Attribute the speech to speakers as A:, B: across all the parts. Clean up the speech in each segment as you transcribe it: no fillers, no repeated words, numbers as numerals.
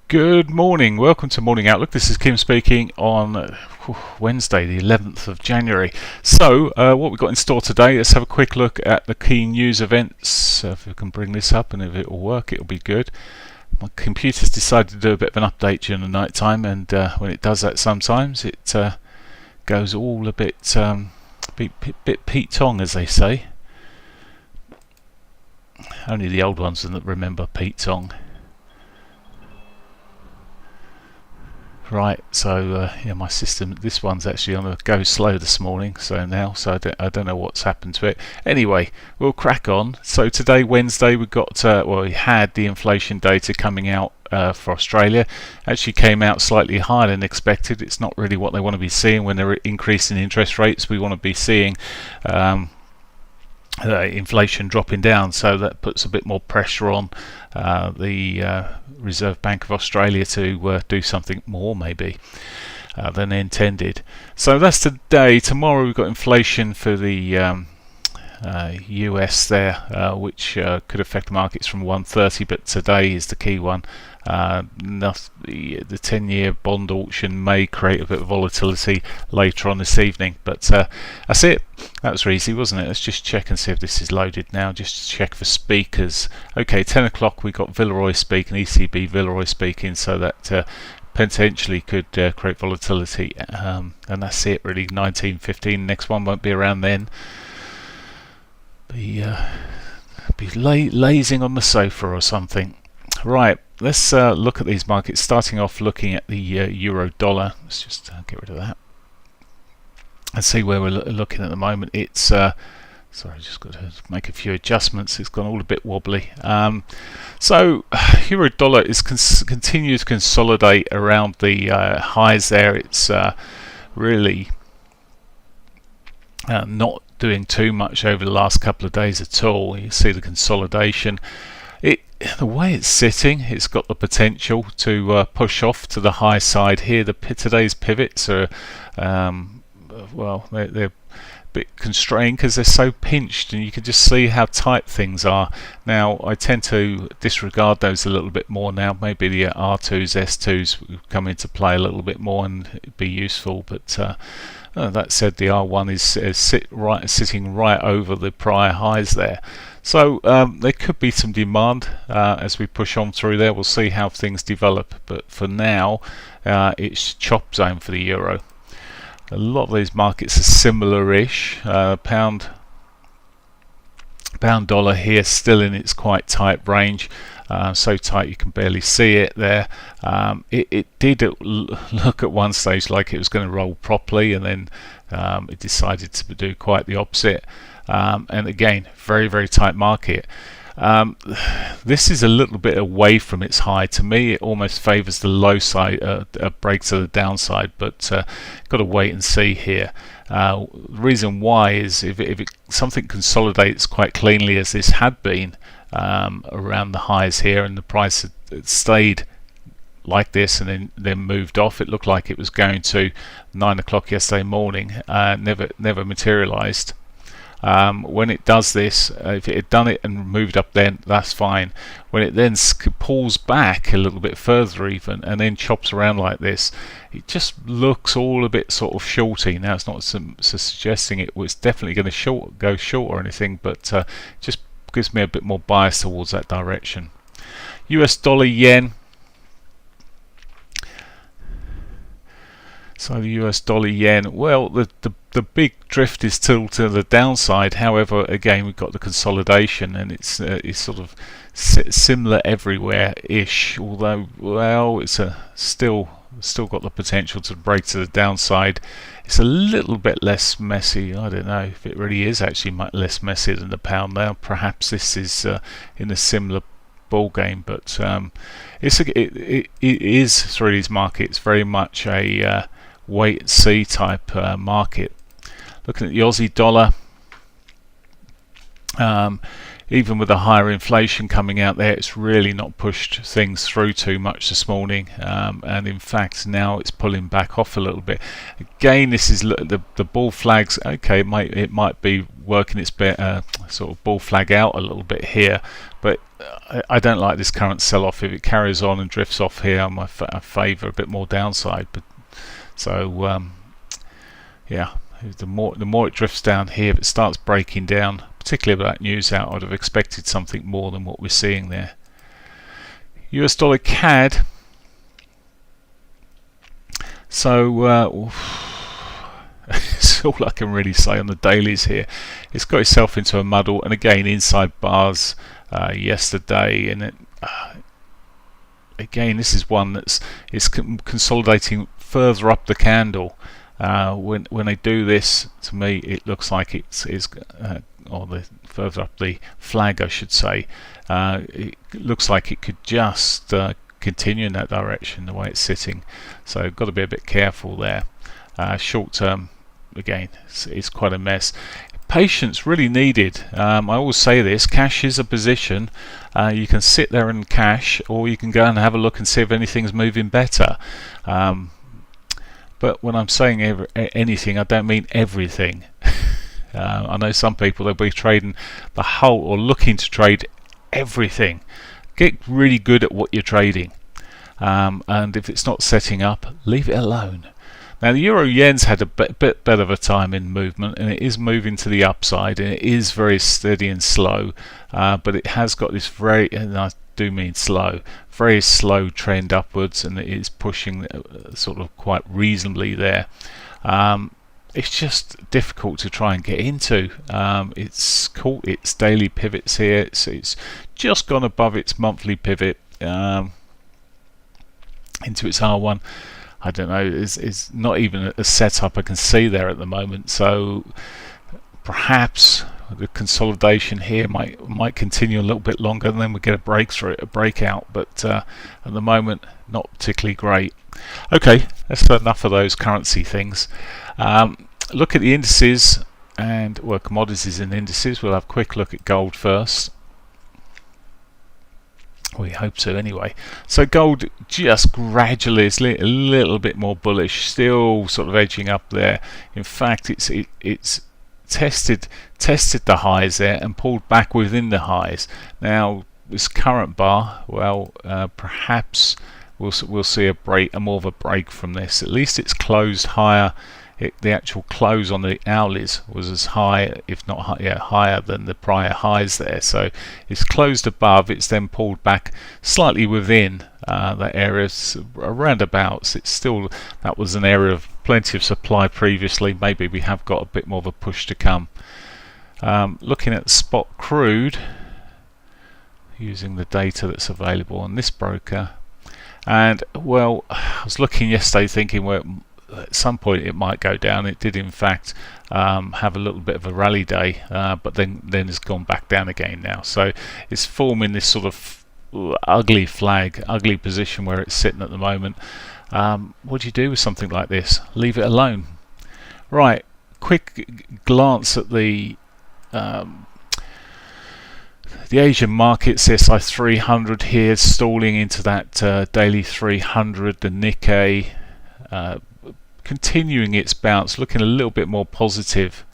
A: Good morning, welcome to Morning Outlook. This is Kim speaking on Wednesday the 11th of January. So what we've got in store today, let's have a quick look at the key news events. If we can bring this up and if it will work, it'll be good. My computer's decided to do a bit of an update during the night time, and when it does that sometimes it goes all a bit Pete Tong, as they say. Only the old ones that remember Pete Tong. Right, so yeah, my system, this one's actually on a go slow this morning, so I don't know what's happened to it. Anyway, we'll crack on. So today, Wednesday, we had the inflation data coming out for Australia. Actually came out slightly higher than expected. It's not really what they want to be seeing when they're increasing interest rates. We want to be seeing inflation dropping down, so that puts a bit more pressure on the Reserve Bank of Australia to do something more maybe than intended. So that's today. Tomorrow we've got inflation for the US there, which could affect the markets from 1:30, but today is the key one. The 10-year bond auction may create a bit of volatility later on this evening, but that's it. That was easy, wasn't it? Let's just check and see if this is loaded now, just to check for speakers. Okay, 10 o'clock we got Villeroy speaking, ECB Villeroy speaking, so that potentially could create volatility, and that's it really. 19:15, next one won't be around then. Be lazing on the sofa or something. Right, let's look at these markets, starting off looking at the euro dollar. Let's just get rid of that and see where we're looking at the moment. It's sorry, just got to make a few adjustments. It's gone all a bit wobbly. So euro dollar is continues to consolidate around the highs there. It's really not doing too much over the last couple of days at all. You see the consolidation. The way it's sitting, it's got the potential to push off to the high side here. Today's pivots are they're a bit constrained because they're so pinched, and you can just see how tight things are. Now I tend to disregard those a little bit more now. Maybe the R2s, S2s come into play a little bit more and be useful, but that said, the R1 is sitting right over the prior highs there. So there could be some demand as we push on through there. We'll see how things develop, but for now it's chop zone for the euro. A lot of these markets are similar-ish. Pound dollar here still in its quite tight range, so tight you can barely see it there. It did look at one stage like it was going to roll properly, and then it decided to do quite the opposite. And again, very, very tight market. This is a little bit away from its high. To me, it almost favours the low side, a break to the downside, but got to wait and see here. The reason why is if something consolidates quite cleanly, as this had been around the highs here, and the price had stayed like this and then moved off. It looked like it was going to 9 o'clock yesterday morning, never materialized. When it does this, if it had done it and moved up, then that's fine. When it then pulls back a little bit further even and then chops around like this, it just looks all a bit sort of shorty. Now it's not suggesting it was definitely going to go short or anything, but just gives me a bit more bias towards that direction. US dollar yen. So the US dollar yen, well, the big drift is still to the downside. However, again, we've got the consolidation, and it's sort of similar everywhere-ish. Although, well, it's still got the potential to break to the downside. It's a little bit less messy. I don't know if it really is actually much less messy than the pound now. Perhaps this is in a similar ball game, but it is through these markets very much a wait and see type market. Looking at the Aussie dollar, even with the higher inflation coming out there, it's really not pushed things through too much this morning, and in fact now it's pulling back off a little bit. Again, this is the bull flags. Okay, it might be working its sort of bull flag out a little bit here, but I don't like this current sell-off. If it carries on and drifts off here, I favour a bit more downside. But so yeah, the more it drifts down here, if it starts breaking down, particularly with that news out, I'd have expected something more than what we're seeing there. US dollar CAD. So it's all I can really say on the dailies here. It's got itself into a muddle, and again inside bars yesterday, and again this is one that's consolidating further up the candle. When they do this, to me it looks like or the further up the flag I should say, it looks like it could just continue in that direction the way it's sitting, so got to be a bit careful there. Short term, again, it's quite a mess. Patience really needed. I always say this, cash is a position. You can sit there and cash, or you can go and have a look and see if anything's moving better. But when I'm saying anything, I don't mean everything. I know some people, they'll be trading the whole, or looking to trade everything. Get really good at what you're trading, and if it's not setting up, leave it alone. Now the euro yen's had a bit better of a time in movement, and it is moving to the upside, and it is very steady and slow, but it has got this very, and I do mean slow, very slow trend upwards, and it is pushing sort of quite reasonably there. It's just difficult to try and get into. It's caught its daily pivots here. It's just gone above its monthly pivot into its R1. I don't know, it's not even a setup I can see there at the moment, so perhaps the consolidation here might continue a little bit longer, and then we get a breakout, but at the moment not particularly great. Okay, that's enough of those currency things. Look at the indices, and commodities and indices. We'll have a quick look at gold first. We hope so anyway. So gold just gradually is a little bit more bullish, still sort of edging up there. In fact, it's tested the highs there and pulled back within the highs. Now this current bar, well, perhaps we'll see more of a break from this. At least it's closed higher. The actual close on the hourlies was as high, if not higher than the prior highs there. So it's closed above. It's then pulled back slightly within that area, around abouts. It's still, that was an area of plenty of supply previously. Maybe we have got a bit more of a push to come. Looking at spot crude, using the data that's available on this broker, and well, I was looking yesterday thinking, well, at some point it might go down. It did in fact have a little bit of a rally day, but then it's gone back down again now. So it's forming this sort of ugly position where it's sitting at the moment. What do you do with something like this? Leave it alone. Right, quick glance at the Asian markets. CSI 300 here stalling into that daily 300. The Nikkei continuing its bounce, looking a little bit more positive.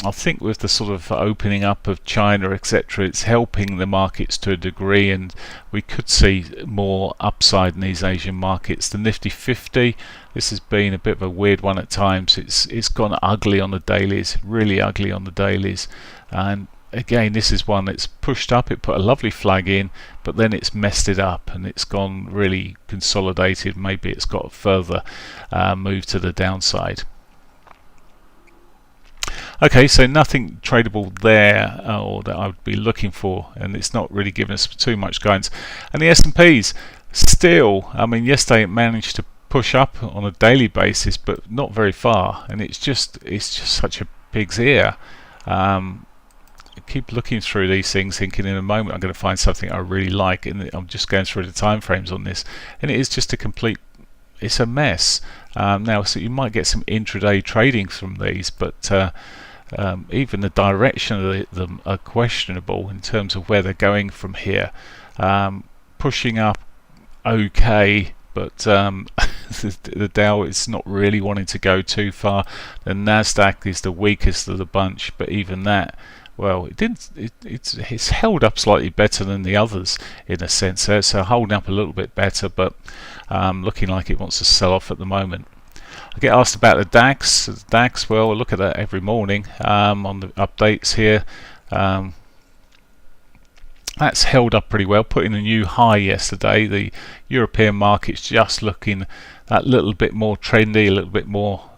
A: I think with the sort of opening up of China, etc., it's helping the markets to a degree, and we could see more upside in these Asian markets. The Nifty 50, this has been a bit of a weird one at times. It's gone ugly on the dailies, really ugly on the dailies, and again this is one that's pushed up. It put a lovely flag in, but then it's messed it up and it's gone really consolidated. Maybe it's got a further move to the downside. Okay, so nothing tradable there, or that I would be looking for, and it's not really giving us too much guidance. And the S&Ps still, I mean, yesterday it managed to push up on a daily basis, but not very far, and it's just such a pig's ear. Keep looking through these things, thinking in a moment I'm going to find something I really like, and I'm just going through the time frames on this, and it is just it's a mess. Now, so you might get some intraday trading from these, but even the direction of them are questionable in terms of where they're going from here. Pushing up okay, but the Dow is not really wanting to go too far. The Nasdaq is the weakest of the bunch, but even that, well, it's held up slightly better than the others in a sense there, so holding up a little bit better, but looking like it wants to sell off at the moment. I get asked about the DAX. The DAX, well, I look at that every morning on the updates here. That's held up pretty well, putting a new high yesterday. The European market's just looking that little bit more trendy, a little bit more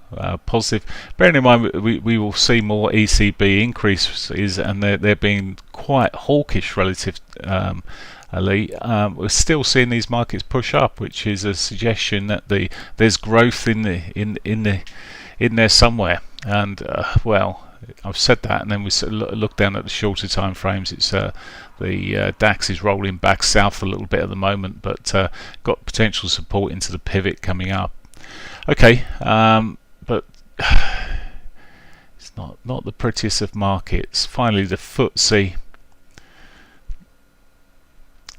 A: positive. Bearing in mind we will see more ECB increases, and they're being quite hawkish relative. We're still seeing these markets push up, which is a suggestion that there's growth in there somewhere. And well, I've said that, and then we look down at the shorter time frames. It's the DAX is rolling back south a little bit at the moment, but got potential support into the pivot coming up. Okay, but it's not the prettiest of markets. Finally, the FTSE.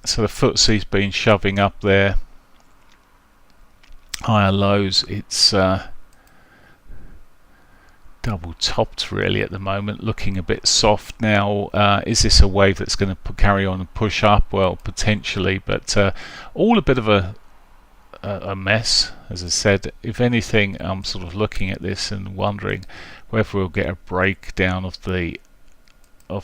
A: So the FTSE's been shoving up there, higher lows. It's double topped really at the moment, looking a bit soft now. Is this a wave that's going to carry on and push up? Well, potentially, but all a bit of a mess, as I said. If anything, I'm sort of looking at this and wondering whether we'll get a breakdown of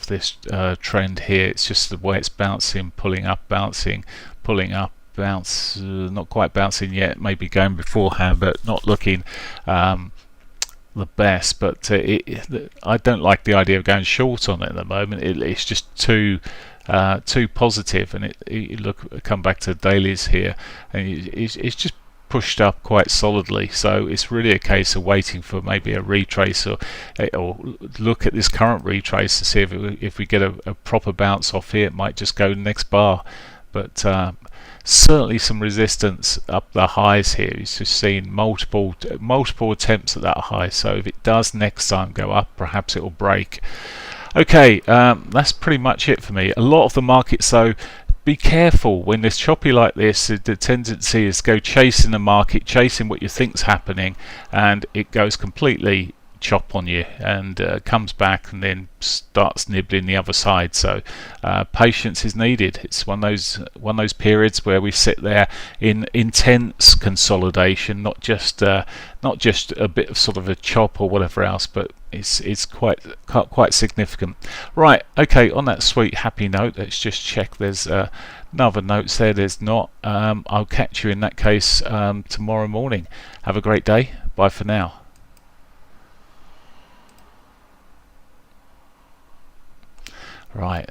A: this trend here. It's just the way it's bouncing, pulling up, bouncing, pulling up, bounce, not quite bouncing yet, maybe going beforehand, but not looking the best. But I don't like the idea of going short on it at the moment. It's just too positive, and come back to dailies here, and it's just pushed up quite solidly. So it's really a case of waiting for maybe a retrace, or look at this current retrace to see if we get a proper bounce off here. It might just go next bar, but certainly some resistance up the highs here. It's just seen multiple attempts at that high, so if it does next time go up, perhaps it will break. Okay, that's pretty much it for me. A lot of the markets though, be careful when it's choppy like this. The tendency is to go chasing the market, chasing what you think's happening, and it goes completely chop on you and comes back and then starts nibbling the other side. So patience is needed. It's one of those periods where we sit there in intense consolidation, not just a bit of sort of a chop or whatever else, but it's quite significant. Right, okay, on that sweet happy note, let's just check there's another notes there. There's not. I'll catch you in that case tomorrow morning. Have a great day. Bye for now. Right.